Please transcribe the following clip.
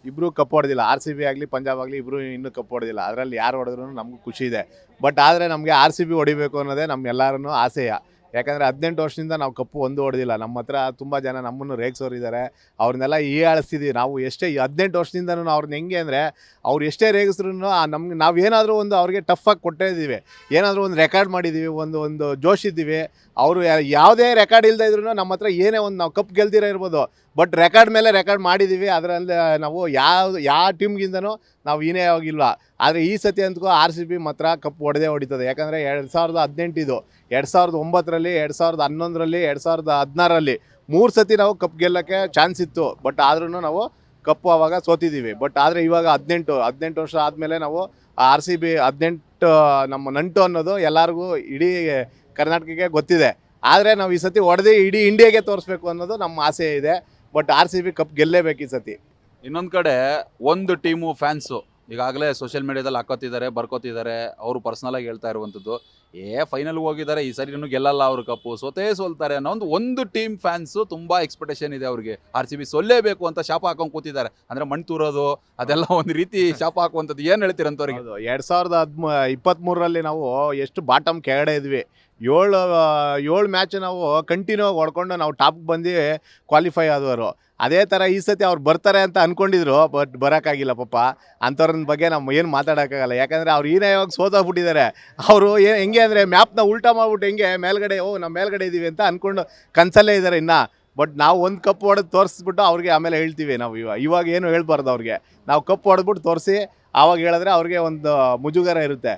ಇಬ್ಬರು ಕಪ್ ಹೊಡೆದಿಲ್ಲ. R C B ಆಗಲಿ ಪಂಜಾಬ್ ಆಗಲಿ ಇಬ್ಬರು ಇನ್ನೂ ಕಪ್ ಹೊಡೆದಿಲ್ಲ. ಅದರಲ್ಲಿ ಯಾರು ಹೊಡೆದ್ರೂ ನಮಗೂ ಖುಷಿ ಇದೆ. ಬಟ್ ಆದರೆ ನಮಗೆ ಆರ್ ಸಿ ಬಿ ಹೊಡಿಬೇಕು ಅನ್ನೋದೇ ನಮ್ಮೆಲ್ಲರನ್ನೂ ಆಸೆಯ. ಯಾಕಂದರೆ 18 ವರ್ಷದಿಂದ ನಾವು ಕಪ್ಪು ಒಂದು ಹೊಡೆದಿಲ್ಲ. ನಮ್ಮ ಹತ್ರ ತುಂಬ ಜನ ನಮ್ಮನ್ನು ರೇಗಿಸೋರಿದ್ದಾರೆ. ಅವ್ರನ್ನೆಲ್ಲ ಹೀಯಾಳಿಸ್ತಿದ್ದೀವಿ. ನಾವು ಎಷ್ಟೇ 18 ವರ್ಷದಿಂದನೂ ಅವ್ರನ್ನ ಹೆಂಗೆ ಅಂದರೆ ಅವ್ರು ಎಷ್ಟೇ ರೇಗಿಸ್ರೂ ನಮ್ಗೆ ನಾವು ಏನಾದರೂ ಒಂದು ಅವ್ರಿಗೆ ಟಫಾಗಿ ಕೊಟ್ಟೇ ಇದ್ದೀವಿ. ಏನಾದರೂ ಒಂದು ರೆಕಾರ್ಡ್ ಮಾಡಿದ್ದೀವಿ, ಒಂದು ಜೋಶ್ ಇದ್ದೀವಿ. ಅವರು ಯಾವುದೇ ರೆಕಾರ್ಡ್ ಇಲ್ಲದೆ ಇದ್ರೂ ನಮ್ಮ ಹತ್ರ ಏನೇ ಒಂದು ನಾವು ಕಪ್ ಗೆಲ್ದಿರ ಇರ್ಬೋದು, ಬಟ್ ರೆಕಾರ್ಡ್ ಮೇಲೆ ರೆಕಾರ್ಡ್ ಮಾಡಿದ್ದೀವಿ. ಅದರಲ್ಲಿ ನಾವು ಯಾವ ಟೀಮ್ಗಿಂತನೂ ನಾವು ಏನೇ ಆಗಿಲ್ವ. ಆದರೆ ಈ ಸತಿ ಅಂತೂ ಆರ್ ಸಿ ಬಿ ಮಾತ್ರ ಕಪ್ ಹೊಡೆದೇ ಹೊಡಿತದೆ. ಯಾಕಂದರೆ 2018 ಇದು, 2009ರಲ್ಲಿ, 2011ರಲ್ಲಿ, 2016ರಲ್ಲಿ 3 ಸತಿ ನಾವು ಕಪ್ ಗೆಲ್ಲೋಕ್ಕೆ ಚಾನ್ಸ್ ಇತ್ತು. ಬಟ್ ಆದ್ರೂ ನಾವು ಕಪ್ಪು ಆವಾಗ ಸೋತಿದ್ದೀವಿ. ಬಟ್ ಆದರೆ ಇವಾಗ 18 ವರ್ಷ ಆದಮೇಲೆ ನಾವು ಆರ್ ಸಿ ಬಿ 18 ನಮ್ಮ ನಂಟು ಅನ್ನೋದು ಎಲ್ಲರಿಗೂ ಇಡೀ ಕರ್ನಾಟಕಕ್ಕೆ ಗೊತ್ತಿದೆ. ಆದರೆ ನಾವು ಈ ಸತಿ ಹೊಡೆದು ಇಡೀ ಇಂಡಿಯಾಗೆ ತೋರಿಸ್ಬೇಕು ಅನ್ನೋದು ನಮ್ಮ ಆಸೆ ಇದೆ. But R C B cup ಗೆಲ್ಲೇಬೇಕು ಈ ಸತಿ. ಇನ್ನೊಂದು ಕಡೆ ಒಂದು ಟೀಮು ಫ್ಯಾನ್ಸು ಈಗಾಗಲೇ ಸೋಷಿಯಲ್ ಮೀಡಿಯಾದಲ್ಲಿ ಹಾಕೋತಿದ್ದಾರೆ, ಬರ್ಕೋತಿದ್ದಾರೆ. ಅವರು ಪರ್ಸ್ನಲಾಗಿ ಹೇಳ್ತಾ ಇರುವಂಥದ್ದು, ಫೈನಲ್ಗೆ ಹೋಗಿದ್ದಾರೆ, ಈ ಸರಿ ಗೆಲ್ಲಲ್ಲ ಅವರು ಕಪ್ಪು, ಸೋಲ್ತಾರೆ ಅನ್ನೋ ಒಂದು ಟೀಮ್ ಫ್ಯಾನ್ಸು ತುಂಬ ಎಕ್ಸ್ಪೆಕ್ಟೇಷನ್ ಇದೆ ಅವ್ರಿಗೆ. ಆರ್ ಸಿ ಬಿ ಸೊಲ್ಲೇಬೇಕು ಅಂತ ಶಾಪ ಹಾಕೊಂಡು ಕೂತಿದ್ದಾರೆ. ಅಂದರೆ ಮಣ್ಣು ತೂರೋದು ಅದೆಲ್ಲ ಒಂದು ರೀತಿ ಶಾಪ ಹಾಕುವಂಥದ್ದು. ಏನು ಹೇಳ್ತೀರಂತವ್ರಿಗೆ? 2023ರಲ್ಲಿ ನಾವು ಎಷ್ಟು ಬಾಟಮ್ ಕೆಳಗಡೆ ಇದ್ವಿ. 7 ಮ್ಯಾಚ್ ನಾವು ಕಂಟಿನ್ಯೂ ಆಗಿ ಹೊಡ್ಕೊಂಡು ನಾವು ಟಾಪ್ಗೆ ಬಂದು ಕ್ವಾಲಿಫೈ ಆದವರು. ಅದೇ ಥರ ಈ ಸತಿ ಅವ್ರು ಬರ್ತಾರೆ ಅಂತ ಅಂದ್ಕೊಂಡಿದ್ರು, ಬಟ್ ಬರೋಕ್ಕಾಗಿಲ್ಲ ಪಾಪ. ಅಂಥವ್ರ ಬಗ್ಗೆ ನಾವು ಏನು ಮಾತಾಡೋಕ್ಕಾಗಲ್ಲ. ಯಾಕಂದರೆ ಅವ್ರು ಇವಾಗ ಸೋತೋಗ್ಬಿಟ್ಟಿದ್ದಾರೆ. ಅವರು ಹೆಂಗೆ ಅಂದರೆ ಮ್ಯಾಪ್ನ ಉಲ್ಟಾ ಮಾಡ್ಬಿಟ್ಟು ಹೆಂಗೆ ಮೇಲ್ಗಡೆ ನಾವು ಮೇಲ್ಗಡೆ ಇದ್ದೀವಿ ಅಂತ ಅಂದ್ಕೊಂಡು ಕನಸಲ್ಲೇ ಇದ್ದಾರೆ ಇನ್ನೂ. ಬಟ್ ನಾವು ಒಂದು ಕಪ್ ಹೊಡೆದು ತೋರಿಸ್ಬಿಟ್ಟು ಅವ್ರಿಗೆ ಆಮೇಲೆ ಹೇಳ್ತೀವಿ. ನಾವು ಇವಾಗ ಏನು ಹೇಳ್ಬಾರ್ದು ಅವ್ರಿಗೆ. ನಾವು ಕಪ್ ಹೊಡೆದ್ಬಿಟ್ಟು ತೋರಿಸಿ ಆವಾಗ ಹೇಳಿದ್ರೆ ಅವ್ರಿಗೆ ಒಂದು ಮುಜುಗರ ಇರುತ್ತೆ.